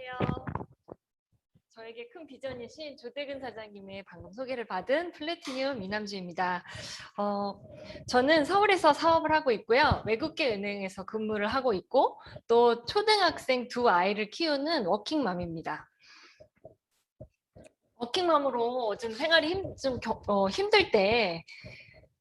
안녕하세요. 저에게 큰 비전이신 조대근 사장님의 방금 소개를 받은 플래티늄 이남주입니다. 저는 서울에서 사업을 하고 있고요. 외국계 은행에서 근무를 하고 있고 또 초등학생 두 아이를 키우는 워킹맘입니다. 워킹맘으로 좀 생활이 힘들 때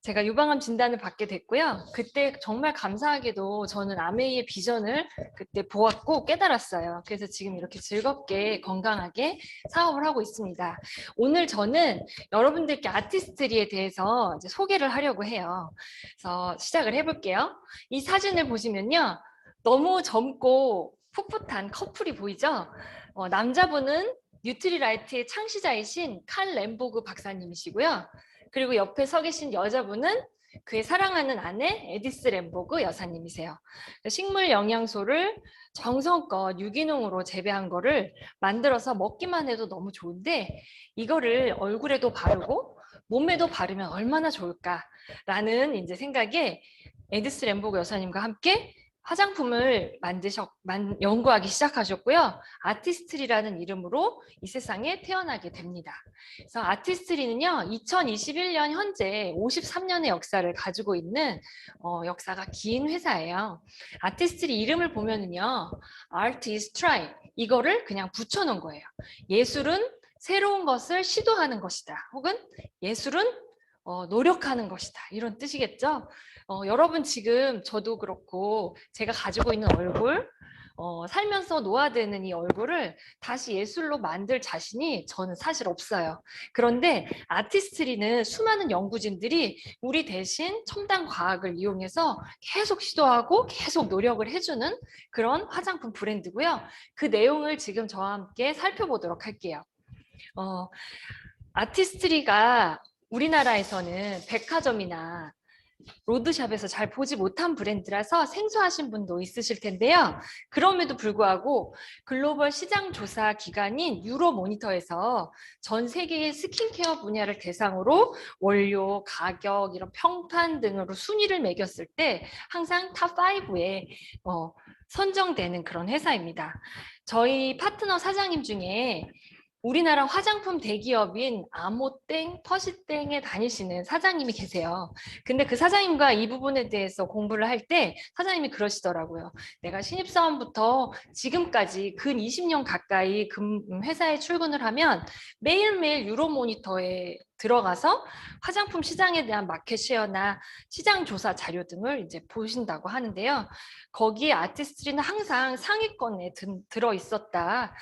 제가 유방암 진단을 받게 됐고요. 그때 정말 감사하게도 저는 아메이의 비전을 그때 보았고 깨달았어요. 그래서 지금 이렇게 즐겁게 건강하게 사업을 하고 있습니다. 오늘 저는 여러분들께 아티스트리에 대해서 이제 소개를 하려고 해요. 그래서 시작을 해볼게요. 이 사진을 보시면요. 너무 젊고 풋풋한 커플이 보이죠? 남자분은 뉴트리라이트의 창시자이신 칼 램보그 박사님이시고요. 그리고 옆에 서 계신 여자분은 그의 사랑하는 아내 에디스 램보그 여사님이세요. 식물 영양소를 정성껏 유기농으로 재배한 거를 만들어서 먹기만 해도 너무 좋은데 이거를 얼굴에도 바르고 몸에도 바르면 얼마나 좋을까라는 이제 생각에 에디스 램보그 여사님과 함께 화장품을 연구하기 시작하셨고요. 아티스트리라는 이름으로 이 세상에 태어나게 됩니다. 그래서 아티스트리는요, 2021년 현재 53년의 역사를 가지고 있는 역사가 긴 회사예요. 아티스트리 이름을 보면은요, Art is try 이거를 그냥 붙여놓은 거예요. 예술은 새로운 것을 시도하는 것이다. 혹은 예술은 노력하는 것이다. 이런 뜻이겠죠. 여러분 지금 저도 그렇고 제가 가지고 있는 얼굴, 살면서 노화되는 이 얼굴을 다시 예술로 만들 자신이 저는 사실 없어요. 그런데 아티스트리는 수많은 연구진들이 우리 대신 첨단 과학을 이용해서 계속 시도하고 계속 노력을 해주는 그런 화장품 브랜드고요. 그 내용을 지금 저와 함께 살펴보도록 할게요. 아티스트리가 우리나라에서는 백화점이나 로드샵에서 잘 보지 못한 브랜드라서 생소하신 분도 있으실 텐데요. 그럼에도 불구하고 글로벌 시장 조사 기관인 유로모니터에서 전 세계의 스킨케어 분야를 대상으로 원료, 가격, 이런 평판 등으로 순위를 매겼을 때 항상 탑5에 선정되는 그런 회사입니다. 저희 파트너 사장님 중에 우리나라 화장품 대기업인 아모땡, 퍼시땡에 다니시는 사장님이 계세요. 근데 그 사장님과 이 부분에 대해서 공부를 할 때 사장님이 그러시더라고요. 내가 신입사원부터 지금까지 근 20년 가까이 회사에 출근을 하면 매일매일 유로모니터에 들어가서 화장품 시장에 대한 마켓 쉐어나 시장 조사 자료 등을 이제 보신다고 하는데요. 거기에 아티스트리는 항상 상위권에 들어 있었다.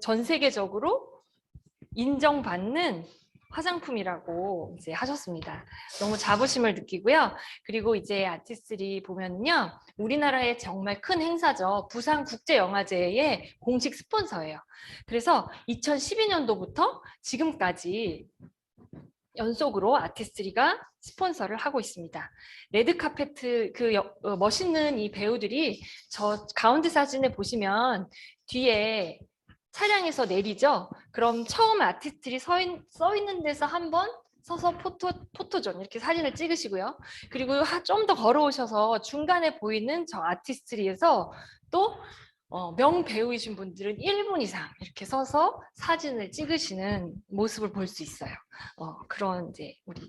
전 세계적으로 인정받는 화장품이라고 이제 하셨습니다. 너무 자부심을 느끼고요. 그리고 이제 아티스트리 보면요, 우리나라의 정말 큰 행사죠. 부산국제영화제의 공식 스폰서예요. 그래서 2012년도부터 지금까지 연속으로 아티스트리가 스폰서를 하고 있습니다. 레드카페트 멋있는 이 배우들이 저 가운데 사진에 보시면 뒤에 차량에서 내리죠. 그럼 처음 아티스트리 서 있는 데서 한번 서서 포토존 이렇게 사진을 찍으시고요. 그리고 좀 더 걸어오셔서 중간에 보이는 저 아티스트리에서 또 명배우이신 분들은 1분 이상 이렇게 서서 사진을 찍으시는 모습을 볼 수 있어요. 그런 이제 우리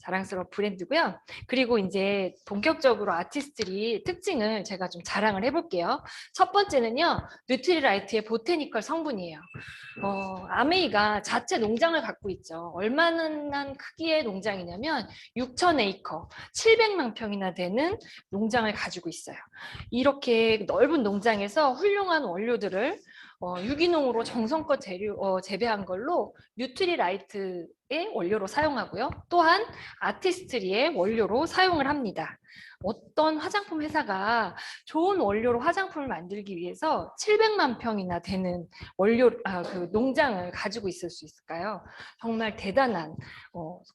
자랑스러운 브랜드고요. 그리고 이제 본격적으로 아티스트리 특징을 제가 좀 자랑을 해볼게요. 첫 번째는요, 뉴트리라이트의 보테니컬 성분이에요. 아메이가 자체 농장을 갖고 있죠. 얼마나 크기의 농장이냐면 6,000에이커, 700만 평이나 되는 농장을 가지고 있어요. 이렇게 넓은 농장에서 훌륭한 원료들을 유기농으로 정성껏 재배한 걸로 뉴트리라이트의 원료로 사용하고요. 또한 아티스트리의 원료로 사용을 합니다. 어떤 화장품 회사가 좋은 원료로 화장품을 만들기 위해서 700만 평이나 되는 그 농장을 가지고 있을 수 있을까요? 정말 대단한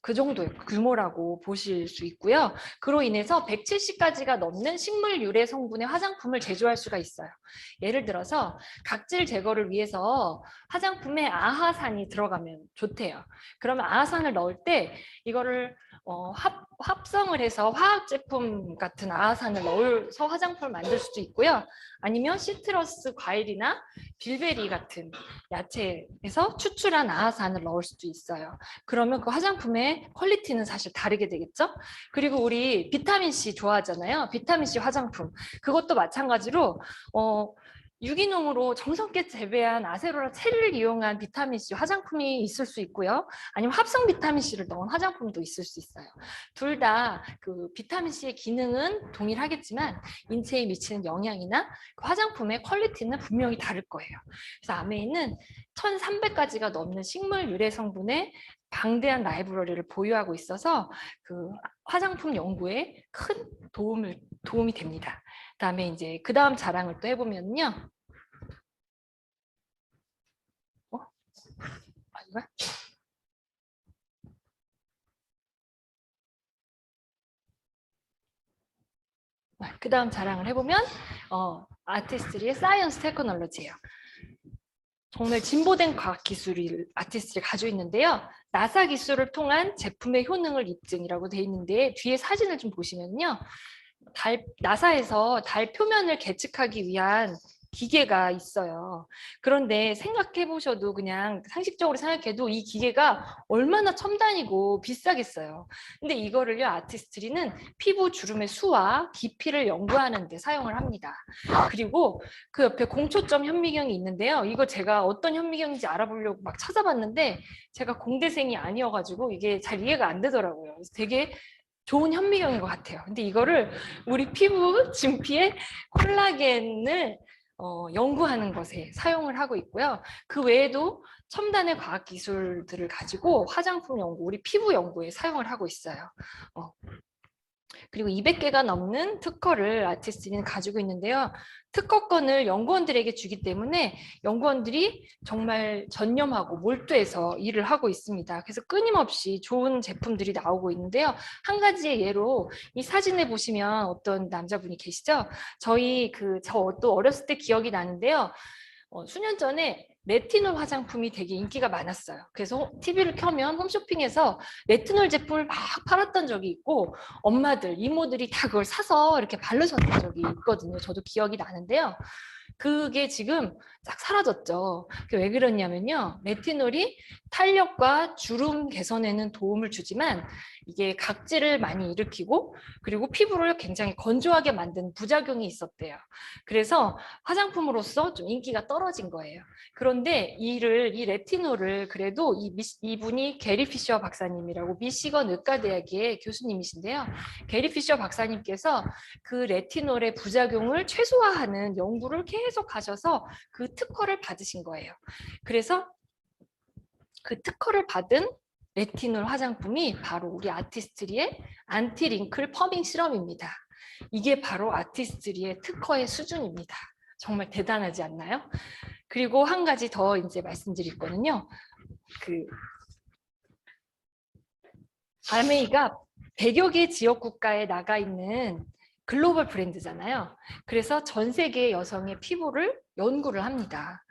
그 정도의 규모라고 보실 수 있고요. 그로 인해서 170가지가 넘는 식물 유래 성분의 화장품을 제조할 수가 있어요. 예를 들어서 각질 제거를 위해서 화장품에 아하산이 들어가면 좋대요. 그러면 아아산을 넣을 때 이거를 합성을 해서 화학 제품 같은 아아산을 넣어서 화장품을 만들 수도 있고요. 아니면 시트러스 과일이나 빌베리 같은 야채에서 추출한 아아산을 넣을 수도 있어요. 그러면 그 화장품의 퀄리티는 사실 다르게 되겠죠? 그리고 우리 비타민C 좋아하잖아요. 비타민C 화장품. 그것도 마찬가지로 유기농으로 정성껏 재배한 아세로라 체리를 이용한 비타민C 화장품이 있을 수 있고요. 아니면 합성 비타민C를 넣은 화장품도 있을 수 있어요. 둘 다 그 비타민C의 기능은 동일하겠지만 인체에 미치는 영향이나 그 화장품의 퀄리티는 분명히 다를 거예요. 그래서 아메이는 1,300가지가 넘는 식물 유래 성분의 방대한 라이브러리를 보유하고 있어서 그 화장품 연구에 큰 도움이 됩니다. 그다음에 이제 그 다음 자랑을 또 해보면요. 이거야? 그 다음 자랑을 해보면 아티스트리의 사이언스 테크놀로지예요. 정말 진보된 과학 기술을 아티스트리 가지고 있는데요. 나사 기술을 통한 제품의 효능을 입증이라고 돼 있는데 뒤에 사진을 좀 보시면요. 나사에서 달 표면을 계측하기 위한 기계가 있어요. 그런데 생각해 보셔도 그냥 상식적으로 생각해도 이 기계가 얼마나 첨단이고 비싸겠어요. 근데 이거를요, 아티스트리는 피부 주름의 수와 깊이를 연구하는 데 사용을 합니다. 그리고 그 옆에 공초점 현미경이 있는데요. 이거 제가 어떤 현미경인지 알아보려고 막 찾아봤는데 제가 공대생이 아니어가지고 이게 잘 이해가 안 되더라고요. 그래서 되게 좋은 현미경인 것 같아요. 근데 이거를 우리 피부 진피의 콜라겐을 연구하는 것에 사용을 하고 있고요. 그 외에도 첨단의 과학 기술들을 가지고 화장품 연구, 우리 피부 연구에 사용을 하고 있어요. 그리고 200개가 넘는 특허를 아티스트는 가지고 있는데요. 특허권을 연구원들에게 주기 때문에 연구원들이 정말 전념하고 몰두해서 일을 하고 있습니다. 그래서 끊임없이 좋은 제품들이 나오고 있는데요. 한 가지의 예로 이 사진에 보시면 어떤 남자분이 계시죠? 저도 어렸을 때 기억이 나는데요. 수년 전에 레티놀 화장품이 되게 인기가 많았어요. 그래서 TV를 켜면 홈쇼핑에서 레티놀 제품을 막 팔았던 적이 있고 엄마들, 이모들이 다 그걸 사서 이렇게 바르셨던 적이 있거든요. 저도 기억이 나는데요. 그게 지금 싹 사라졌죠. 그게 왜 그러냐면요. 레티놀이 탄력과 주름 개선에는 도움을 주지만 이게 각질을 많이 일으키고 그리고 피부를 굉장히 건조하게 만든 부작용이 있었대요. 그래서 화장품으로서 좀 인기가 떨어진 거예요. 그런데 이 레티놀을 그래도 이분이 게리 피셔 박사님이라고 미시건 의과대학의 교수님이신데요. 게리 피셔 박사님께서 그 레티놀의 부작용을 최소화하는 연구를 계속 하셔서 그 특허를 받으신 거예요. 그래서 그 특허를 받은 레티놀 화장품이 바로 우리 아티스트리의 안티링클 퍼밍 시럼입니다. 이게 바로 아티스트리의 특허의 수준입니다. 정말 대단하지 않나요? 그리고 한 가지 더 이제 말씀드릴 거는요. 아메이가 100여 개 지역 국가에 나가 있는 글로벌 브랜드잖아요. 그래서 전 세계 여성의 피부를 연구를 합니다.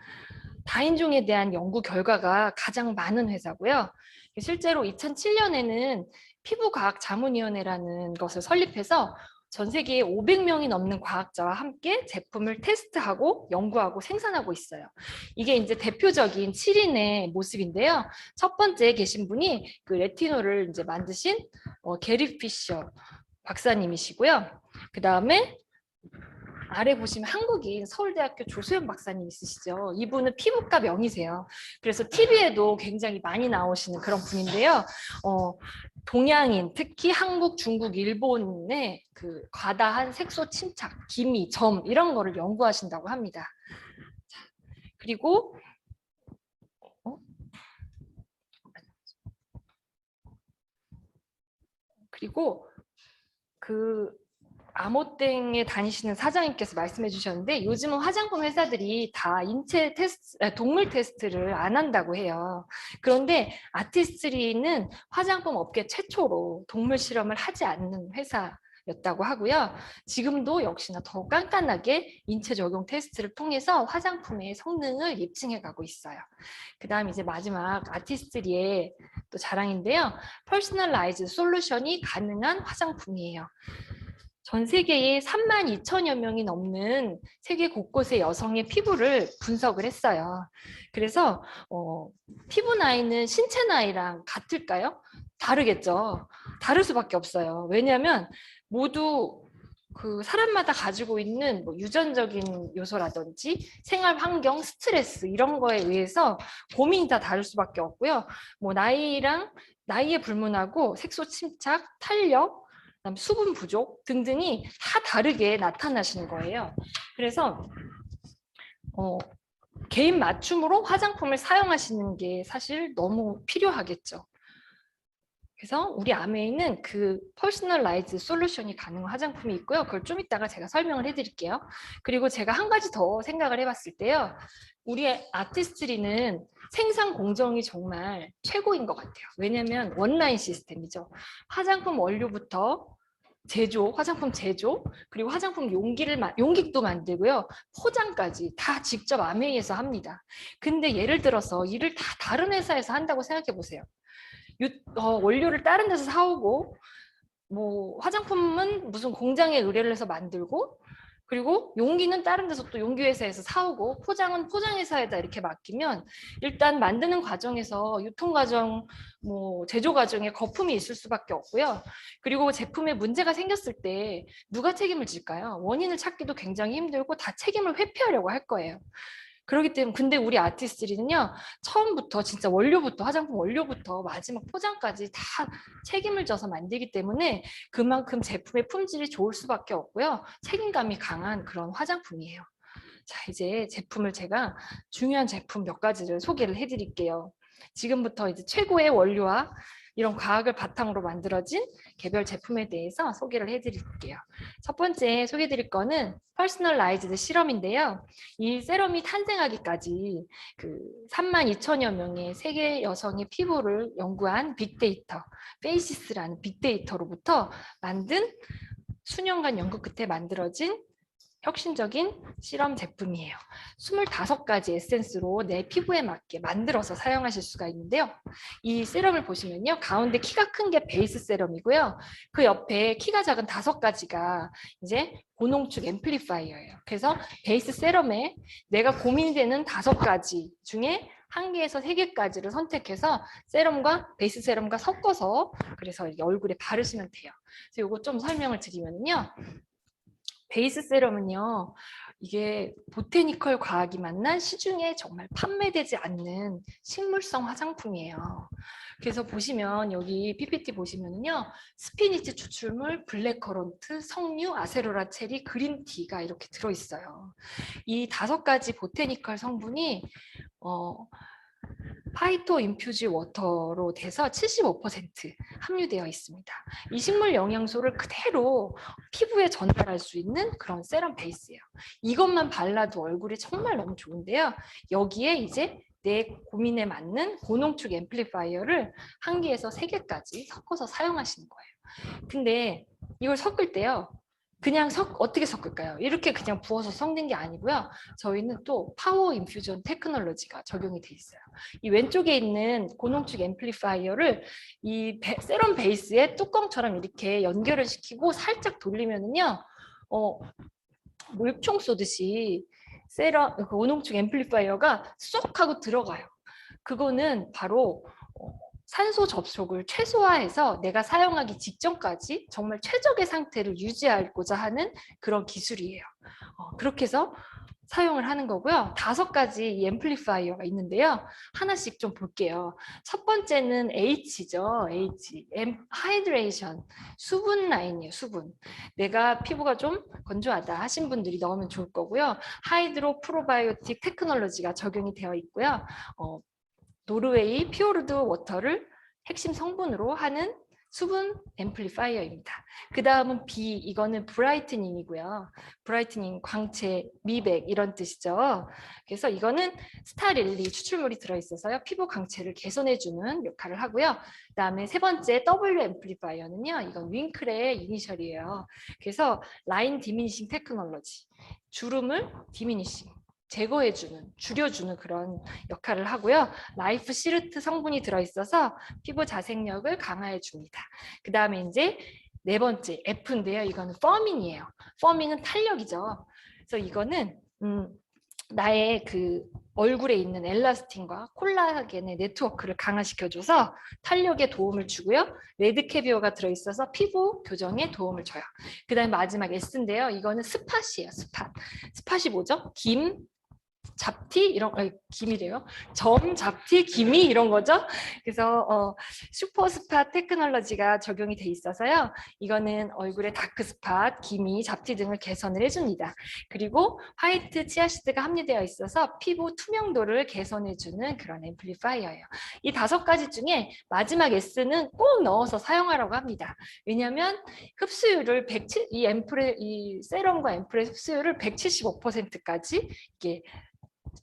다인종에 대한 연구 결과가 가장 많은 회사고요. 실제로 2007년에는 피부과학자문위원회라는 것을 설립해서 전 세계에 500명이 넘는 과학자와 함께 제품을 테스트하고 연구하고 생산하고 있어요. 이게 이제 대표적인 7인의 모습인데요. 첫 번째 계신 분이 그 레티놀을 이제 만드신 게리 피셔 박사님이시고요. 그 다음에 아래 보시면 한국인 서울대학교 조소연 박사님 있으시죠. 이분은 피부과 명의세요. 그래서 TV에도 굉장히 많이 나오시는 그런 분인데요. 동양인, 특히 한국, 중국, 일본의 그 과다한 색소 침착, 기미, 점 이런 거를 연구하신다고 합니다. 자, 그리고 그 아모땡에 다니시는 사장님께서 말씀해 주셨는데 요즘은 화장품 회사들이 다 인체 테스트, 동물 테스트를 안 한다고 해요. 그런데 아티스트리는 화장품 업계 최초로 동물 실험을 하지 않는 회사 였다고 하고요. 지금도 역시나 더 깐깐하게 인체 적용 테스트를 통해서 화장품의 성능을 입증해 가고 있어요. 그 다음 이제 마지막 아티스트리의 또 자랑인데요. 퍼스널라이즈 솔루션이 가능한 화장품이에요. 전 세계에 32,000여 명이 넘는 세계 곳곳의 여성의 피부를 분석을 했어요. 그래서 피부 나이는 신체 나이랑 같을까요? 다르겠죠. 다를 수밖에 없어요. 왜냐하면 모두 그 사람마다 가지고 있는 뭐 유전적인 요소라든지 생활 환경, 스트레스 이런 거에 의해서 고민이 다 다를 수밖에 없고요. 뭐 나이에 불문하고 색소 침착, 탄력, 그다음 수분 부족 등등이 다 다르게 나타나시는 거예요. 그래서 개인 맞춤으로 화장품을 사용하시는 게 사실 너무 필요하겠죠. 그래서 우리 아메이는 그 퍼스널라이즈 솔루션이 가능한 화장품이 있고요. 그걸 좀 이따가 제가 설명을 해드릴게요. 그리고 제가 한 가지 더 생각을 해봤을 때요. 우리 아티스트리는 생산 공정이 정말 최고인 것 같아요. 왜냐하면 원라인 시스템이죠. 화장품 원료부터 화장품 제조, 그리고 화장품 용기도 만들고요. 포장까지 다 직접 아메이에서 합니다. 근데 예를 들어서 일을 다 다른 회사에서 한다고 생각해 보세요. 원료를 다른 데서 사오고 뭐 화장품은 무슨 공장에 의뢰를 해서 만들고 그리고 용기는 다른 데서 또 용기 회사에서 사오고 포장은 포장 회사에다 이렇게 맡기면 일단 만드는 과정에서 유통 과정, 뭐 제조 과정에 거품이 있을 수밖에 없고요. 그리고 제품에 문제가 생겼을 때 누가 책임을 질까요? 원인을 찾기도 굉장히 힘들고 다 책임을 회피하려고 할 거예요. 그렇기 때문에 근데 우리 아티스트리는요 처음부터 진짜 원료부터 화장품 원료부터 마지막 포장까지 다 책임을 져서 만들기 때문에 그만큼 제품의 품질이 좋을 수밖에 없고요 책임감이 강한 그런 화장품이에요. 자 이제 제품을 제가 중요한 제품 몇 가지를 소개를 해드릴게요. 지금부터 이제 최고의 원료와 이런 과학을 바탕으로 만들어진 개별 제품에 대해서 소개를 해드릴게요. 첫 번째 소개해드릴 거는 퍼스널라이즈드 시럼인데요. 이 세럼이 탄생하기까지 그 32,000여 명의 세계 여성의 피부를 연구한 빅데이터, 페이시스라는 빅데이터로부터 만든 수년간 연구 끝에 만들어진 혁신적인 실험 제품이에요. 25가지 에센스로 내 피부에 맞게 만들어서 사용하실 수가 있는데요. 이 세럼을 보시면요. 가운데 키가 큰 게 베이스 세럼이고요. 그 옆에 키가 작은 5가지가 이제 고농축 앰플리파이어예요. 그래서 베이스 세럼에 내가 고민이 되는 5가지 중에 1개에서 3개까지를 선택해서 세럼과 베이스 세럼과 섞어서 그래서 얼굴에 바르시면 돼요. 그래서 이거 좀 설명을 드리면요. 베이스 세럼은요. 이게 보테니컬 과학이 만난 시중에 정말 판매되지 않는 식물성 화장품이에요. 그래서 보시면 여기 PPT 보시면은요. 스피니치 추출물, 블랙커런트, 석류, 아세로라 체리, 그린티가 이렇게 들어있어요. 이 5가지 보테니컬 성분이 파이토 인퓨즈 워터로 돼서 75% 함유되어 있습니다. 이 식물 영양소를 그대로 피부에 전달할 수 있는 그런 세럼 베이스예요. 이것만 발라도 얼굴이 정말 너무 좋은데요. 여기에 이제 내 고민에 맞는 고농축 앰플리파이어를 1개에서 3개까지 섞어서 사용하시는 거예요. 근데 이걸 섞을 때요. 그냥 어떻게 섞을까요? 이렇게 그냥 부어서 섞는 게 아니고요. 저희는 또 파워 인퓨전 테크놀로지가 적용이 돼 있어요. 이 왼쪽에 있는 고농축 앰플리파이어를 이 세럼 베이스에 뚜껑처럼 이렇게 연결을 시키고 살짝 돌리면은요, 물총 쏘듯이 고농축 앰플리파이어가 쏙 하고 들어가요. 그거는 바로 산소 접촉을 최소화해서 내가 사용하기 직전까지 정말 최적의 상태를 유지하고자 하는 그런 기술이에요. 그렇게 해서 사용을 하는 거고요. 5가지 이 앰플리파이어가 있는데요. 하나씩 좀 볼게요. 첫 번째는 H죠. H. 하이드레이션. 수분 라인이에요. 수분. 내가 피부가 좀 건조하다 하신 분들이 넣으면 좋을 거고요. 하이드로 프로바이오틱 테크놀로지가 적용이 되어 있고요. 노르웨이 피오르드 워터를 핵심 성분으로 하는 수분 앰플리파이어입니다. 그 다음은 B, 이거는 브라이트닝이고요. 브라이트닝, 광채, 미백 이런 뜻이죠. 그래서 이거는 스타릴리 추출물이 들어있어서요. 피부 광채를 개선해주는 역할을 하고요. 그 다음에 세 번째 W 앰플리파이어는요. 이건 윙클의 이니셜이에요. 그래서 라인 디미니싱 테크놀로지, 주름을 디미니싱, 제거해주는, 줄여주는 그런 역할을 하고요. 라이프 시르트 성분이 들어있어서 피부 자생력을 강화해줍니다. 그 다음에 이제 네 번째 F인데요. 이거는 퍼밍이에요. 퍼밍은 탄력이죠. 그래서 이거는 나의 그 얼굴에 있는 엘라스틴과 콜라겐의 네트워크를 강화시켜줘서 탄력에 도움을 주고요. 레드캐비어가 들어있어서 피부 교정에 도움을 줘요. 그 다음에 마지막 S인데요. 이거는 스팟이에요. 스팟. 스팟이 뭐죠? 김, 잡티 이런 김이래요. 점, 잡티, 기미 이런 거죠. 그래서 슈퍼 스팟 테크놀로지가 적용이 돼 있어서요. 이거는 얼굴의 다크 스팟, 기미, 잡티 등을 개선을 해줍니다. 그리고 화이트 치아시드가 함유되어 있어서 피부 투명도를 개선해주는 그런 앰플리파이어예요. 이 5가지 중에 마지막 S는 꼭 넣어서 사용하라고 합니다. 왜냐하면 흡수율을 이 세럼과 앰플의 흡수율을 175%까지 이게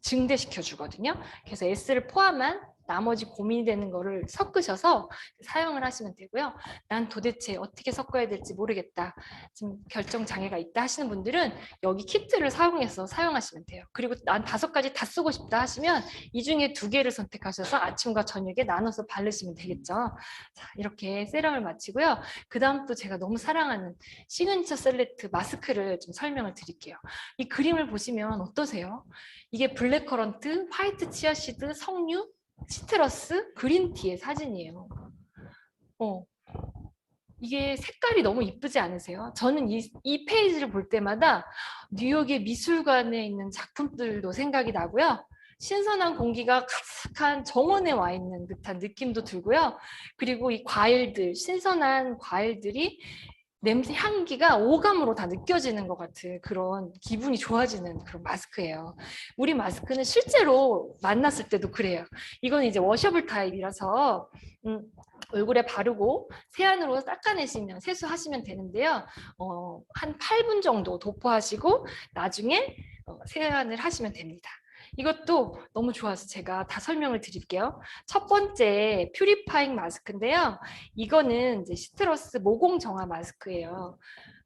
증대시켜 주거든요. 그래서 S를 포함한 나머지 고민이 되는 거를 섞으셔서 사용을 하시면 되고요. 난 도대체 어떻게 섞어야 될지 모르겠다. 지금 결정 장애가 있다 하시는 분들은 여기 키트를 사용해서 사용하시면 돼요. 그리고 난 5가지 다 쓰고 싶다 하시면 이 중에 2개를 선택하셔서 아침과 저녁에 나눠서 바르시면 되겠죠. 자, 이렇게 세럼을 마치고요. 그 다음 또 제가 너무 사랑하는 시그니처 셀렉트 마스크를 좀 설명을 드릴게요. 이 그림을 보시면 어떠세요? 이게 블랙커런트, 화이트 치아시드, 석류, 시트러스, 그린티의 사진이에요. 이게 색깔이 너무 이쁘지 않으세요? 저는 이 페이지를 볼 때마다 뉴욕의 미술관에 있는 작품들도 생각이 나고요. 신선한 공기가 가득한 정원에 와 있는 듯한 느낌도 들고요. 그리고 이 과일들, 신선한 과일들이 냄새, 향기가 오감으로 다 느껴지는 것 같은 그런 기분이 좋아지는 그런 마스크예요. 우리 마스크는 실제로 만났을 때도 그래요. 이건 이제 워셔블 타입이라서 얼굴에 바르고 세안으로 닦아내시면 세수하시면 되는데요. 한 8분 정도 도포하시고 나중에 세안을 하시면 됩니다. 이것도 너무 좋아서 제가 다 설명을 드릴게요. 첫 번째 퓨리파잉 마스크인데요. 이거는 이제 시트러스 모공 정화 마스크예요.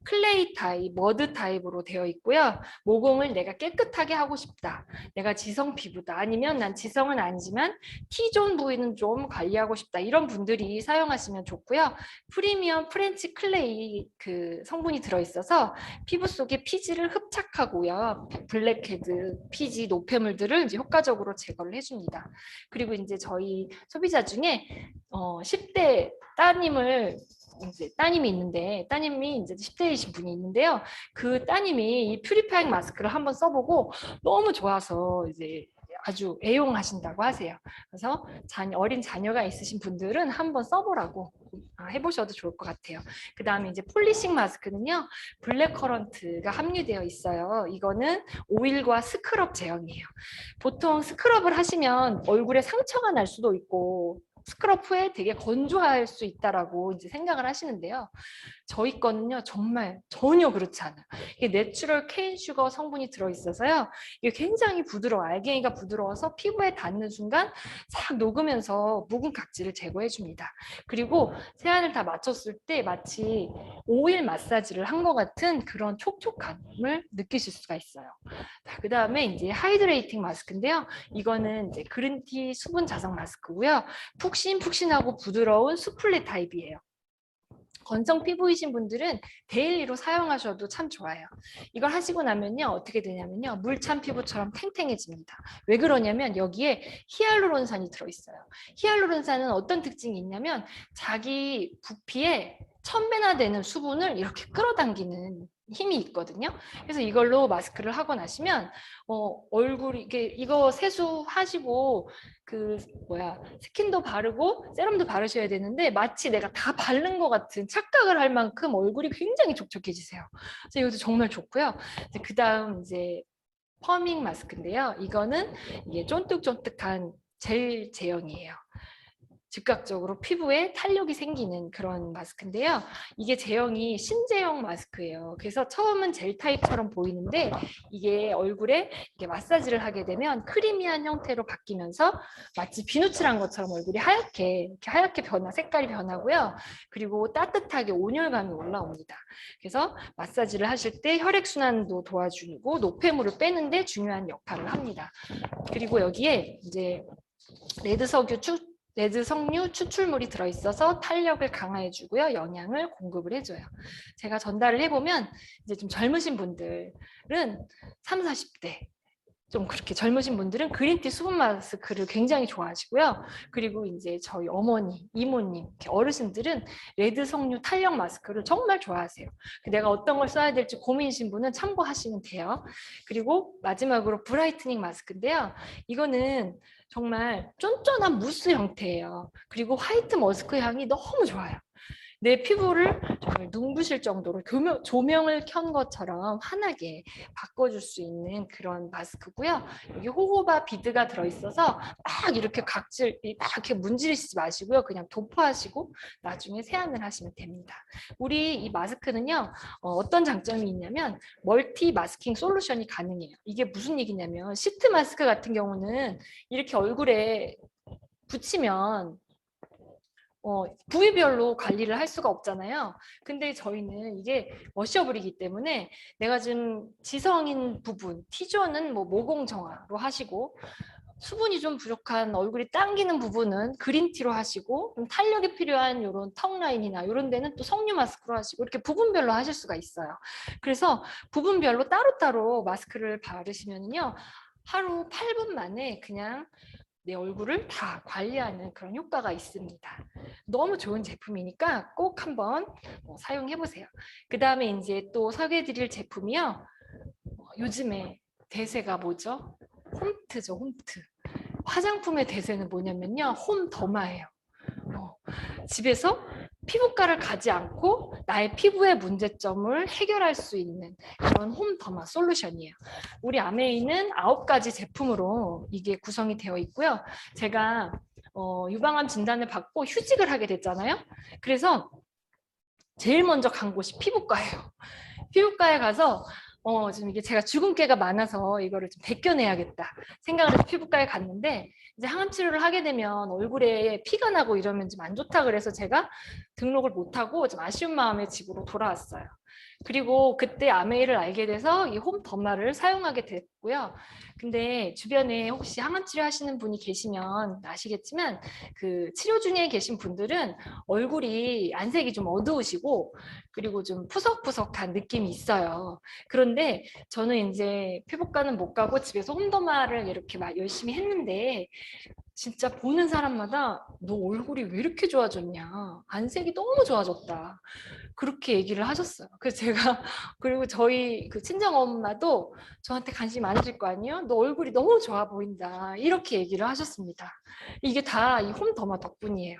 클레이 타입, 머드 타입으로 되어 있고요. 모공을 내가 깨끗하게 하고 싶다. 내가 지성 피부다. 아니면 난 지성은 아니지만 T존 부위는 좀 관리하고 싶다. 이런 분들이 사용하시면 좋고요. 프리미엄 프렌치 클레이 그 성분이 들어있어서 피부 속에 피지를 흡착하고요. 블랙헤드, 피지, 노폐물들을 이제 효과적으로 제거를 해줍니다. 그리고 이제 저희 소비자 중에 10대 따님을 이제 따님이 있는데 따님이 이제 10대이신 분이 있는데요. 그 따님이 이 퓨리파잉 마스크를 한번 써보고 너무 좋아서 이제 아주 애용하신다고 하세요. 그래서 어린 자녀가 있으신 분들은 한번 써보라고 해보셔도 좋을 것 같아요. 그 다음에 이제 폴리싱 마스크는요. 블랙커런트가 함유되어 있어요. 이거는 오일과 스크럽 제형이에요. 보통 스크럽을 하시면 얼굴에 상처가 날 수도 있고 스크럽 후에 되게 건조할 수 있다라고 이제 생각을 하시는데요. 저희 거는요 정말 전혀 그렇지 않아요. 이게 내추럴 케인 슈거 성분이 들어있어서요. 이게 굉장히 부드러워, 알갱이가 부드러워서 피부에 닿는 순간 싹 녹으면서 묵은 각질을 제거해 줍니다. 그리고 세안을 다 마쳤을 때 마치 오일 마사지를 한 것 같은 그런 촉촉함을 느끼실 수가 있어요. 그 다음에 이제 하이드레이팅 마스크인데요. 이거는 이제 그린티 수분 자석 마스크고요. 푹신푹신하고 부드러운 수플레 타입이에요. 건성 피부이신 분들은 데일리로 사용하셔도 참 좋아요. 이걸 하시고 나면요 어떻게 되냐면요 물찬 피부처럼 탱탱해집니다. 왜 그러냐면 여기에 히알루론산이 들어있어요. 히알루론산은 어떤 특징이 있냐면 자기 부피에 1000배나 되는 수분을 이렇게 끌어당기는 힘이 있거든요. 그래서 이걸로 마스크를 하고 나시면 얼굴이 이거 세수하시고 스킨도 바르고 세럼도 바르셔야 되는데 마치 내가 다 바른 것 같은 착각을 할 만큼 얼굴이 굉장히 촉촉해지세요. 그래서 이것도 정말 좋고요. 그 다음 이제 퍼밍 마스크인데요. 이거는 이게 쫀득쫀득한 젤 제형이에요. 즉각적으로 피부에 탄력이 생기는 그런 마스크인데요. 이게 제형이 신제형 마스크예요. 그래서 처음은 젤 타입처럼 보이는데 이게 얼굴에 이렇게 마사지를 하게 되면 크리미한 형태로 바뀌면서 마치 비누칠한 것처럼 얼굴이 이렇게 하얗게 색깔이 변하고요. 그리고 따뜻하게 온열감이 올라옵니다. 그래서 마사지를 하실 때 혈액순환도 도와주고 노폐물을 빼는데 중요한 역할을 합니다. 그리고 여기에 이제 레드 석류 추출물이 들어있어서 탄력을 강화해주고요. 영양을 공급을 해줘요. 제가 전달을 해보면 이제 좀 젊으신 분들은 3, 40대 좀 그렇게 젊으신 분들은 그린티 수분 마스크를 굉장히 좋아하시고요. 그리고 이제 저희 어머니, 이모님, 어르신들은 레드 석류 탄력 마스크를 정말 좋아하세요. 내가 어떤 걸 써야 될지 고민이신 분은 참고하시면 돼요. 그리고 마지막으로 브라이트닝 마스크인데요. 이거는 정말 쫀쫀한 무스 형태예요. 그리고 화이트 머스크 향이 너무 좋아요. 내 피부를 정말 눈부실 정도로 조명을 켠 것처럼 환하게 바꿔줄 수 있는 그런 마스크고요. 여기 호호바 비드가 들어있어서 막 이렇게 막 이렇게 문지르시지 마시고요. 그냥 도포하시고 나중에 세안을 하시면 됩니다. 우리 이 마스크는요, 어떤 장점이 있냐면 멀티 마스킹 솔루션이 가능해요. 이게 무슨 얘기냐면 시트 마스크 같은 경우는 이렇게 얼굴에 붙이면 부위별로 관리를 할 수가 없잖아요. 근데 저희는 이게 워셔블이기 때문에 내가 지금 지성인 부분, T존은 뭐 모공 정화로 하시고 수분이 좀 부족한 얼굴이 당기는 부분은 그린티로 하시고 좀 탄력이 필요한 이런 턱 라인이나 이런 데는 또 석류 마스크로 하시고 이렇게 부분별로 하실 수가 있어요. 그래서 부분별로 따로따로 마스크를 바르시면요. 하루 8분 만에 그냥 내 얼굴을 다 관리하는 그런 효과가 있습니다. 너무 좋은 제품이니까 꼭 한번 사용해 보세요. 그 다음에 이제 또 소개해드릴 제품이요. 요즘에 대세가 뭐죠? 홈트죠, 홈트. 화장품의 대세는 뭐냐면요. 홈더마예요. 집에서 피부과를 가지 않고 나의 피부의 문제점을 해결할 수 있는 그런 홈더마 솔루션이에요. 우리 아메이는 9가지 제품으로 이게 구성이 되어 있고요. 제가 유방암 진단을 받고 휴직을 하게 됐잖아요. 그래서 제일 먼저 간 곳이 피부과예요. 피부과에 가서 지금 이게 제가 주근깨가 많아서 이거를 좀 벗겨내야겠다 생각을 해서 피부과에 갔는데 이제 항암 치료를 하게 되면 얼굴에 피가 나고 이러면 좀 안 좋다 그래서 제가 등록을 못하고 좀 아쉬운 마음에 집으로 돌아왔어요. 그리고 그때 아메이를 알게 돼서 이 홈더마를 사용하게 됐고요. 근데 주변에 혹시 항암 치료 하시는 분이 계시면 아시겠지만 그 치료 중에 계신 분들은 얼굴이 안색이 좀 어두우시고 그리고 좀 푸석푸석한 느낌이 있어요. 그런데 저는 이제 피부과는 못 가고 집에서 홈더마를 이렇게 막 열심히 했는데 진짜 보는 사람마다 너 얼굴이 왜 이렇게 좋아졌냐. 안색이 너무 좋아졌다. 그렇게 얘기를 하셨어요. 그래서 제가 그리고 저희 그 친정 엄마도 저한테 관심이 많으실 거 아니에요? 너 얼굴이 너무 좋아 보인다. 이렇게 얘기를 하셨습니다. 이게 다 이 홈더마 덕분이에요.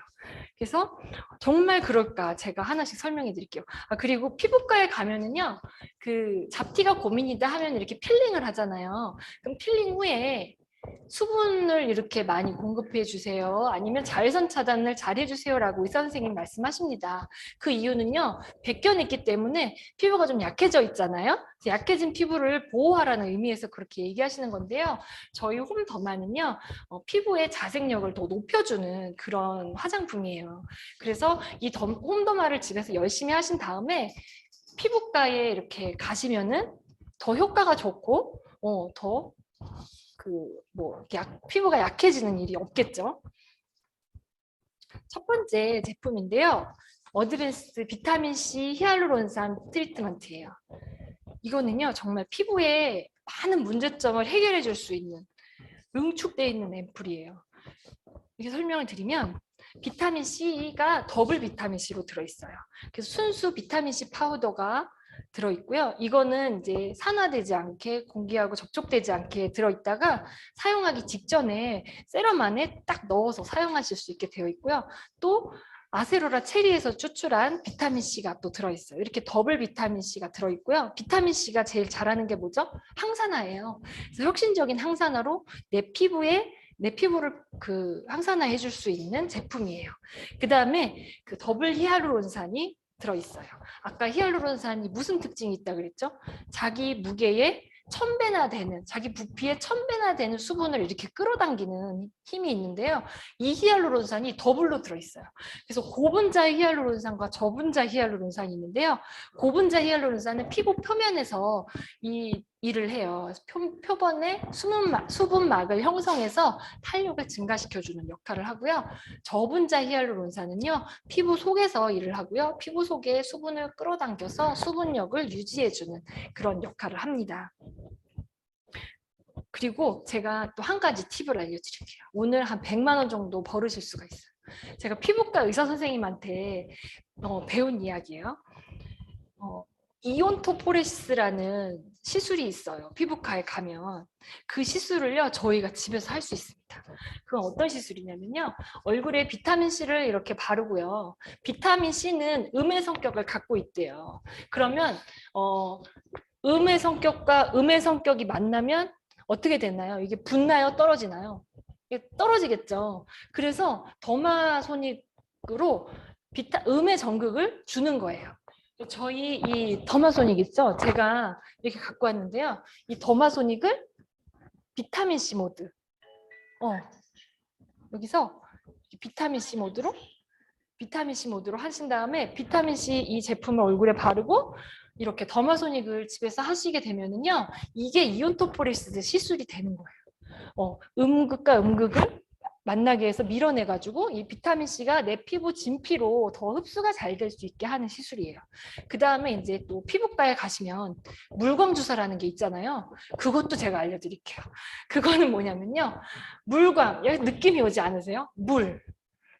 그래서 정말 그럴까 제가 하나씩 설명해 드릴게요. 그리고 피부과에 가면은요. 그 잡티가 고민이다 하면 이렇게 필링을 하잖아요. 그럼 필링 후에 수분을 이렇게 많이 공급해 주세요. 아니면 자외선 차단을 잘 해주세요라고 의사 선생님 말씀하십니다. 그 이유는요. 벗겨냈기 때문에 피부가 좀 약해져 있잖아요. 약해진 피부를 보호하라는 의미에서 그렇게 얘기하시는 건데요. 저희 홈더마는요. 피부의 자생력을 더 높여주는 그런 화장품이에요. 그래서 이 홈더마를 집에서 열심히 하신 다음에 피부과에 이렇게 가시면은 더 효과가 좋고 더 피부가 약해지는 일이 없겠죠. 첫 번째 제품인데요. 어드밴스드 비타민C 히알루론산 트리트먼트예요. 이거는요. 정말 피부에 많은 문제점을 해결해 줄 수 있는 응축되어 있는 앰플이에요. 이렇게 설명을 드리면 비타민C가 더블 비타민C로 들어있어요. 그래서 순수 비타민C 파우더가 들어있고요. 이거는 이제 산화되지 않게 공기하고 접촉되지 않게 들어있다가 사용하기 직전에 세럼 안에 딱 넣어서 사용하실 수 있게 되어 있고요. 또 아세로라 체리에서 추출한 비타민C가 또 들어있어요. 이렇게 더블 비타민C가 들어있고요. 비타민C가 제일 잘하는 게 뭐죠? 항산화예요. 그래서 혁신적인 항산화로 내 피부에 내 피부를 항산화해 줄 수 있는 제품이에요. 그 다음에 그 더블 히알루론산이 들어있어요. 아까 히알루론산이 무슨 특징이 있다 그랬죠? 자기 무게의 1000배나 되는, 자기 부피의 1000배나 되는 수분을 이렇게 끌어당기는 힘이 있는데요. 이 히알루론산이 더블로 들어있어요. 그래서 고분자 히알루론산과 저분자 히알루론산이 있는데요. 고분자 히알루론산은 피부 표면에서 이 일을 해요. 표본에 수분막을 형성해서 탄력을 증가시켜주는 역할을 하고요. 저분자 히알루론산은요. 피부 속에서 일을 하고요. 피부 속에 수분을 끌어당겨서 수분력을 유지해주는 그런 역할을 합니다. 그리고 제가 또 한 가지 팁을 알려드릴게요. 오늘 한 100만 원 정도 벌으실 수가 있어요. 제가 피부과 의사 선생님한테 배운 이야기예요. 이온토포레시스라는 시술이 있어요. 피부과에 가면 그 시술을요 저희가 집에서 할 수 있습니다. 그건 어떤 시술이냐면요, 얼굴에 비타민 C를 이렇게 바르고요. 비타민 C는 음의 성격을 갖고 있대요. 그러면 음의 성격과 음의 성격이 만나면 어떻게 되나요? 이게 붙나요? 떨어지나요? 이게 떨어지겠죠. 그래서 더마소닉으로 음의 전극을 주는 거예요. 저희 이 더마소닉 있죠? 제가 이렇게 갖고 왔는데요. 이 더마소닉을 비타민 C 모드. 여기서 비타민 C 모드로 하신 다음에 비타민 C 이 제품을 얼굴에 바르고 이렇게 더마소닉을 집에서 하시게 되면은요. 이게 이온토포레시스 시술이 되는 거예요. 음극과 음극을 만나게 해서 밀어내가지고 이 비타민C가 내 피부 진피로 더 흡수가 잘 될 수 있게 하는 시술이에요. 그 다음에 이제 또 피부과에 가시면 물광주사라는 게 있잖아요. 그것도 제가 알려드릴게요. 그거는 뭐냐면요. 물광, 느낌이 오지 않으세요? 물.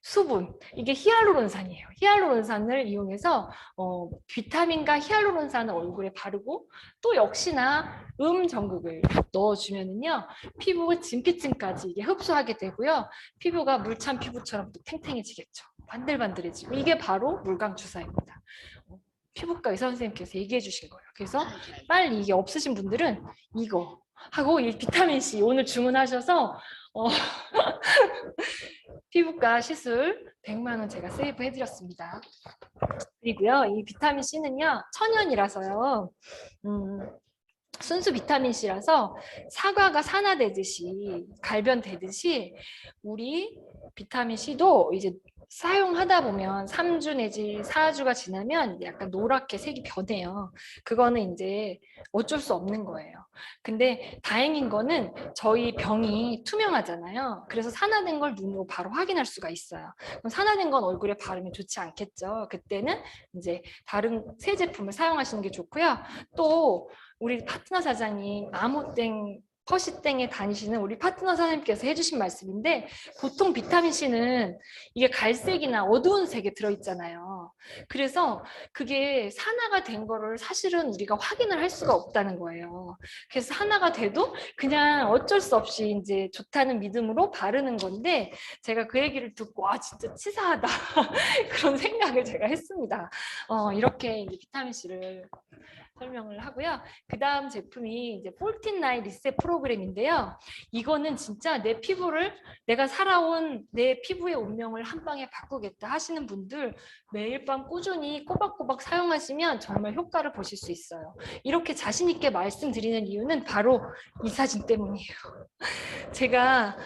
수분, 이게 히알루론산이에요. 히알루론산을 이용해서 비타민과 히알루론산을 얼굴에 바르고 또 역시나 전극을 넣어주면은요 피부 진피층까지 이게 흡수하게 되고요, 피부가 물찬 피부처럼 또 탱탱해지겠죠. 반들반들해지고, 이게 바로 물광 주사입니다. 피부과 의사 선생님께서 얘기해 주신 거예요. 그래서 빨리 이게 없으신 분들은 이거 하고 이 비타민 C 오늘 주문하셔서 피부과 시술 100만 원 제가 세이브 해드렸습니다. 그리고요, 이 비타민 C는요 천연이라서요. 순수 비타민 C라서 사과가 산화되듯이 갈변되듯이 우리 비타민 C도 이제 사용하다 보면 3주 내지 4주가 지나면 약간 노랗게 색이 변해요. 그거는 이제 어쩔 수 없는 거예요. 근데 다행인 거는 저희 병이 투명하잖아요. 그래서 산화된 걸 눈으로 바로 확인할 수가 있어요. 그럼 산화된 건 얼굴에 바르면 좋지 않겠죠. 그때는 이제 다른 새 제품을 사용하시는 게 좋고요. 또 우리 파트너 사장님 아모땡 퍼시땡에 다니시는 우리 파트너 사장님께서 해주신 말씀인데, 보통 비타민 C는 이게 갈색이나 어두운 색에 들어있잖아요. 그래서 그게 산화가 된 거를 사실은 우리가 확인을 할 수가 없다는 거예요. 그래서 산화가 돼도 그냥 어쩔 수 없이 이제 좋다는 믿음으로 바르는 건데, 제가 그 얘기를 듣고 와 진짜 치사하다 그런 생각을 제가 했습니다. 이렇게 이제 비타민 C를 설명을 하고요. 그 다음 제품이 이제 14나잇 리셋 프로그램인데요. 이거는 진짜 내 피부를, 내가 살아온 내 피부의 운명을 한 방에 바꾸겠다 하시는 분들 매일 밤 꾸준히 꼬박꼬박 사용하시면 정말 효과를 보실 수 있어요. 이렇게 자신 있게 말씀드리는 이유는 바로 이 사진 때문이에요. 제가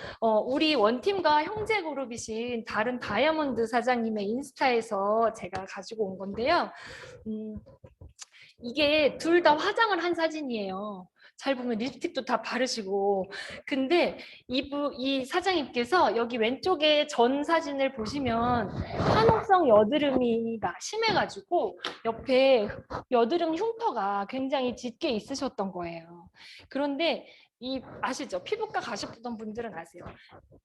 우리 원팀과 형제 그룹이신 다른 다이아몬드 사장님의 인스타에서 제가 가지고 온 건데요. 이게 둘 다 화장을 한 사진이에요. 잘 보면 립스틱도 다 바르시고. 근데 이 사장님께서 여기 왼쪽에 전 사진을 보시면 화농성 여드름이 심해가지고 옆에 여드름 흉터가 굉장히 짙게 있으셨던 거예요. 그런데 아시죠? 피부과 가셨던 분들은 아세요.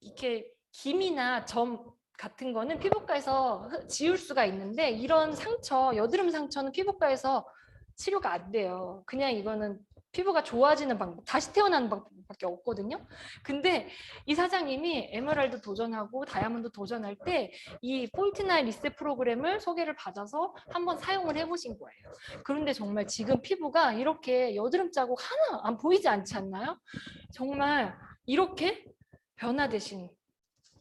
이렇게 김이나 점 같은 거는 피부과에서 지울 수가 있는데, 이런 상처, 여드름 상처는 피부과에서 치료가 안 돼요. 그냥 이거는 피부가 좋아지는 방법, 다시 태어나는 방법밖에 없거든요. 근데 이 사장님이 에메랄드 도전하고 다이아몬드 도전할 때 이 포인트나잇 리셋 프로그램을 소개를 받아서 한번 사용을 해보신 거예요. 그런데 정말 지금 피부가 이렇게 여드름 자국 하나 안 보이지 않지 않나요? 정말 이렇게 변화되신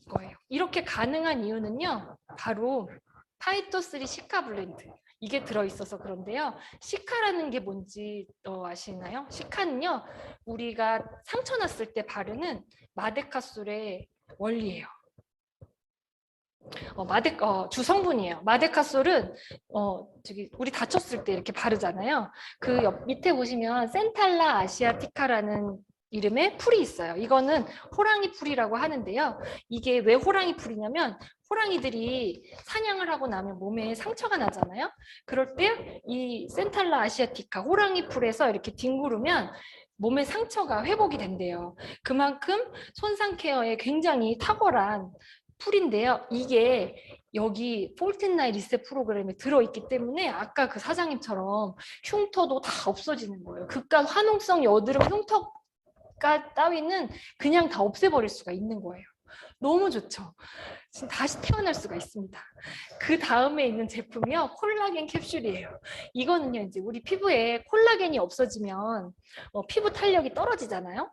거예요. 이렇게 가능한 이유는요, 바로 파이토3 시카 블렌드 이게 들어있어서 그런데요. 시카라는 게 뭔지 아시나요? 시카는요, 우리가 상처 났을 때 바르는 마데카솔의 원리예요. 주성분이에요. 마데카솔은 저기 우리 다쳤을 때 이렇게 바르잖아요. 그 옆 밑에 보시면 센탈라 아시아티카라는 이름의 풀이 있어요. 이거는 호랑이 풀이라고 하는데요. 이게 왜 호랑이 풀이냐면 호랑이들이 사냥을 하고 나면 몸에 상처가 나잖아요. 그럴 때 이 센탈라 아시아티카 호랑이 풀에서 이렇게 뒹구르면 몸의 상처가 회복이 된대요. 그만큼 손상 케어에 굉장히 탁월한 풀인데요. 이게 여기 폴틴나이 리셋 프로그램에 들어있기 때문에 아까 그 사장님처럼 흉터도 다 없어지는 거예요. 그깟 화농성 여드름 흉터가 따위는 그냥 다 없애버릴 수가 있는 거예요. 너무 좋죠. 지금 다시 태어날 수가 있습니다. 그 다음에 있는 제품이요, 콜라겐 캡슐이에요. 이거는요, 이제 우리 피부에 콜라겐이 없어지면 피부 탄력이 떨어지잖아요.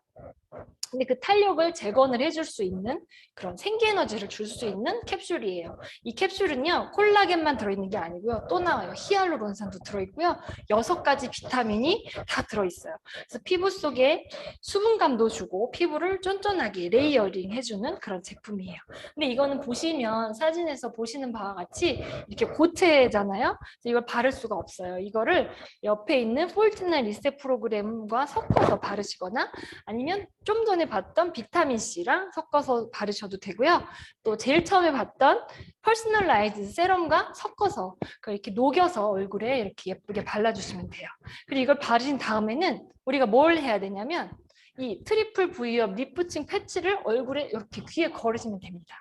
근데 그 탄력을 재건을 해줄 수 있는 그런 생기 에너지를 줄 수 있는 캡슐이에요. 이 캡슐은요, 콜라겐만 들어있는 게 아니고요, 또 나와요. 히알루론산도 들어있고요, 6가지 비타민이 다 들어있어요. 그래서 피부 속에 수분감도 주고 피부를 쫀쫀하게 레이어링 해주는 그런 제품이에요. 근데 이거는 보시면 사진에서 보시는 바와 같이 이렇게 고체잖아요. 이걸 바를 수가 없어요. 이거를 옆에 있는 폴틴나이 리셋 프로그램과 섞어서 바르시거나 아니면 좀 전에 봤던 비타민C랑 섞어서 바르셔도 되고요. 또 제일 처음에 봤던 퍼스널라이즈 세럼과 섞어서 이렇게 녹여서 얼굴에 이렇게 예쁘게 발라주시면 돼요. 그리고 이걸 바르신 다음에는 우리가 뭘 해야 되냐면 이 트리플 V업 리프팅 패치를 얼굴에 이렇게 귀에 걸으시면 됩니다.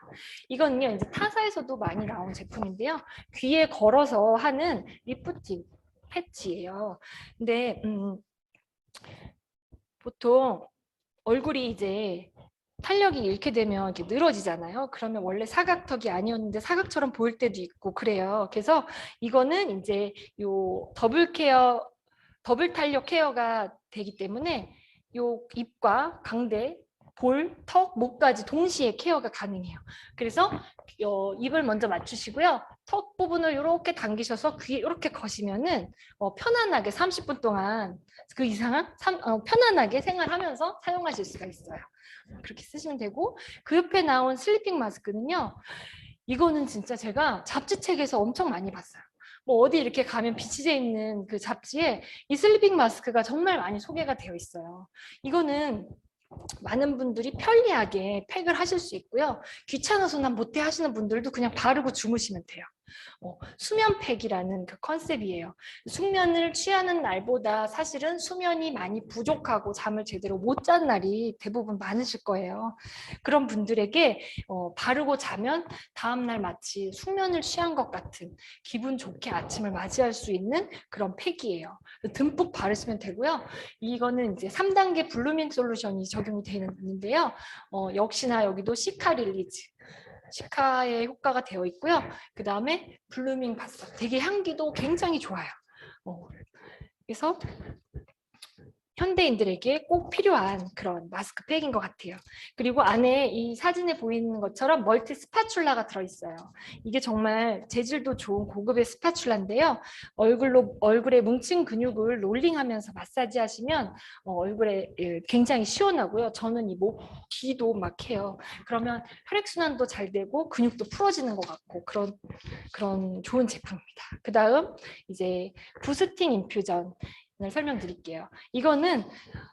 이거는요, 이제 타사에서도 많이 나온 제품인데요. 귀에 걸어서 하는 리프팅 패치예요. 근데 보통 얼굴이 이제 탄력이 잃게 되면 이렇게 늘어지잖아요. 그러면 원래 사각턱이 아니었는데 사각처럼 보일 때도 있고 그래요. 그래서 이거는 이제 요 더블 탄력 케어가 되기 때문에 요 입과 강대, 볼, 턱, 목까지 동시에 케어가 가능해요. 그래서 입을 먼저 맞추시고요. 턱 부분을 이렇게 당기셔서 귀에 이렇게 거시면은 편안하게 30분 동안 그 이상은 편안하게 생활하면서 사용하실 수가 있어요. 그렇게 쓰시면 되고, 그 옆에 나온 슬리핑 마스크는요. 이거는 진짜 제가 잡지책에서 엄청 많이 봤어요. 뭐 어디 이렇게 가면 비치돼 있는 그 잡지에 이 슬리핑 마스크가 정말 많이 소개가 되어 있어요. 이거는 많은 분들이 편리하게 팩을 하실 수 있고요. 귀찮아서 난 못해 하시는 분들도 그냥 바르고 주무시면 돼요. 수면팩이라는 그 컨셉이에요. 숙면을 취하는 날보다 사실은 수면이 많이 부족하고 잠을 제대로 못 잔 날이 대부분 많으실 거예요. 그런 분들에게 바르고 자면 다음날 마치 숙면을 취한 것 같은 기분 좋게 아침을 맞이할 수 있는 그런 팩이에요. 듬뿍 바르시면 되고요. 이거는 이제 3단계 블루밍 솔루션이 적용이 되는데요. 역시나 여기도 시카 릴리즈. 시카의 효과가 되어 있고요. 그 다음에 블루밍 바싹 되게 향기도 굉장히 좋아요. 그래서 현대인들에게 꼭 필요한 그런 마스크팩인 것 같아요. 그리고 안에 이 사진에 보이는 것처럼 멀티 스파츌라가 들어있어요. 이게 정말 재질도 좋은 고급의 스파츌라인데요. 얼굴에 뭉친 근육을 롤링하면서 마사지 하시면 얼굴에 굉장히 시원하고요. 저는 이 목, 귀도 막 해요. 그러면 혈액순환도 잘 되고 근육도 풀어지는 것 같고 그런 좋은 제품입니다. 그 다음 이제 부스팅 인퓨전 을 설명드릴게요. 이거는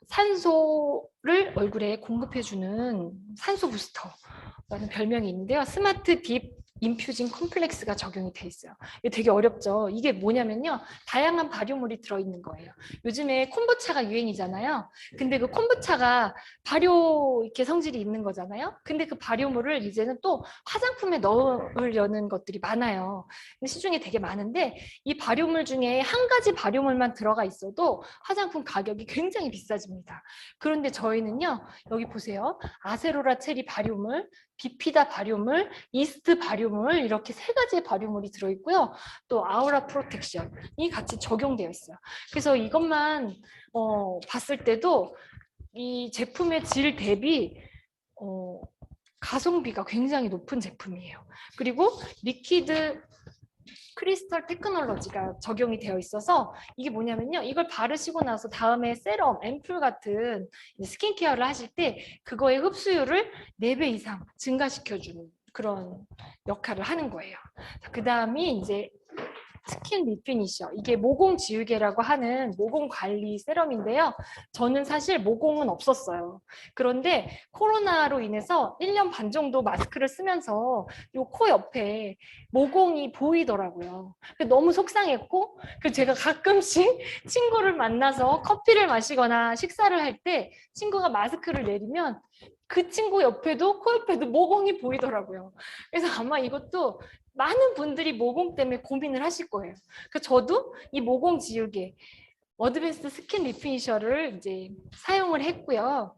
산소를 얼굴에 공급해주는 산소 부스터라는 별명이 있는데요. 스마트 딥 인퓨징 콤플렉스가 적용이 돼 있어요. 이게 되게 어렵죠. 이게 뭐냐면요, 다양한 발효물이 들어있는 거예요. 요즘에 콤부차가 유행이잖아요. 근데 그 콤부차가 발효 이렇게 성질이 있는 거잖아요. 근데 그 발효물을 이제는 또 화장품에 넣으려는 것들이 많아요. 시중에 되게 많은데 이 발효물 중에 한 가지 발효물만 들어가 있어도 화장품 가격이 굉장히 비싸집니다. 그런데 저희는요, 여기 보세요. 아세로라 체리 발효물, 비피다 발효물, 이스트 발효물, 이렇게 3가지의 발효물이 들어있고요. 또 아우라 프로텍션이 같이 적용되어 있어요. 그래서 이것만 봤을 때도 이 제품의 질 대비 가성비가 굉장히 높은 제품이에요. 그리고 리퀴드 크리스탈 테크놀로지가 적용이 되어 있어서 이게 뭐냐면요. 이걸 바르시고 나서 다음에 세럼, 앰플 같은 스킨케어를 하실 때 그거의 흡수율을 4배 이상 증가시켜주는 그런 역할을 하는 거예요. 그 다음이 이제 스킨 리피니셔. 이게 모공 지우개라고 하는 모공 관리 세럼인데요. 저는 사실 모공은 없었어요. 그런데 코로나로 인해서 1년 반 정도 마스크를 쓰면서 요 코 옆에 모공이 보이더라고요. 너무 속상했고, 제가 가끔씩 친구를 만나서 커피를 마시거나 식사를 할 때 친구가 마스크를 내리면 그 친구 옆에도 코 옆에도 모공이 보이더라고요. 그래서 아마 이것도 많은 분들이 모공 때문에 고민을 하실 거예요. 저도 이 모공 지우개 어드밴스드 스킨 리피니셔를 이제 사용을 했고요.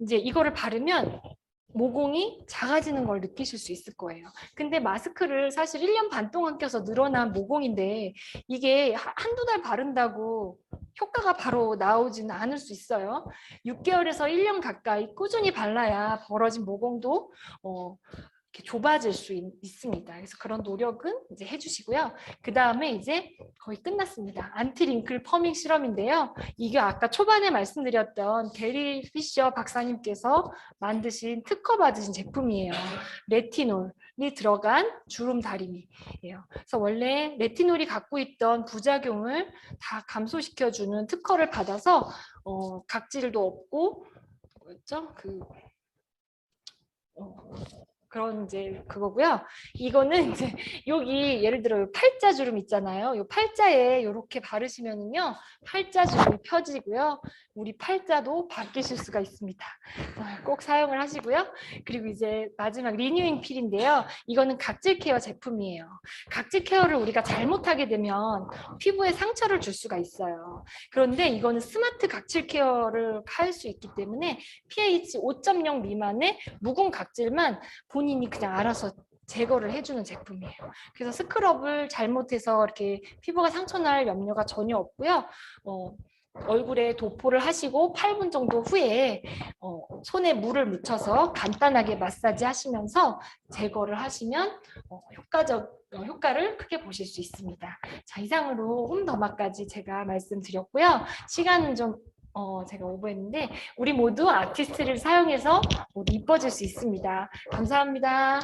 이제 이거를 바르면 모공이 작아지는 걸 느끼실 수 있을 거예요. 근데 마스크를 사실 1년 반 동안 껴서 늘어난 모공인데 이게 한두 달 바른다고 효과가 바로 나오지는 않을 수 있어요. 6개월에서 1년 가까이 꾸준히 발라야 벌어진 모공도 이렇게 좁아질 수 있습니다. 그래서 그런 노력은 이제 해주시고요. 그 다음에 이제 거의 끝났습니다. 안티링클 퍼밍 시럼인데요. 이게 아까 초반에 말씀드렸던 게리 피셔 박사님께서 만드신 특허 받으신 제품이에요. 레티놀이 들어간 주름 다리미예요. 그래서 원래 레티놀이 갖고 있던 부작용을 다 감소시켜주는 특허를 받아서 각질도 없고 뭐였죠? 그런 이제 그거고요. 이거는 이제 여기 예를 들어 팔자 주름 있잖아요. 이 팔자에 이렇게 바르시면은요, 팔자 주름이 펴지고요, 우리 팔자도 바뀌실 수가 있습니다. 꼭 사용을 하시고요. 그리고 이제 마지막 리뉴잉 필인데요. 이거는 각질 케어 제품이에요. 각질 케어를 우리가 잘못하게 되면 피부에 상처를 줄 수가 있어요. 그런데 이거는 스마트 각질 케어를 할 수 있기 때문에 pH 5.0 미만의 묵은 각질만 본인이 그냥 알아서 제거를 해주는 제품이에요. 그래서 스크럽을 잘못해서 이렇게 피부가 상처날 염려가 전혀 없고요. 얼굴에 도포를 하시고 8분 정도 후에 손에 물을 묻혀서 간단하게 마사지 하시면서 제거를 하시면 효과를 크게 보실 수 있습니다. 자, 이상으로 홈더마까지 제가 말씀드렸고요. 시간은 좀 제가 오버했는데 우리 모두 아티스트를 사용해서 모두 이뻐질 수 있습니다. 감사합니다.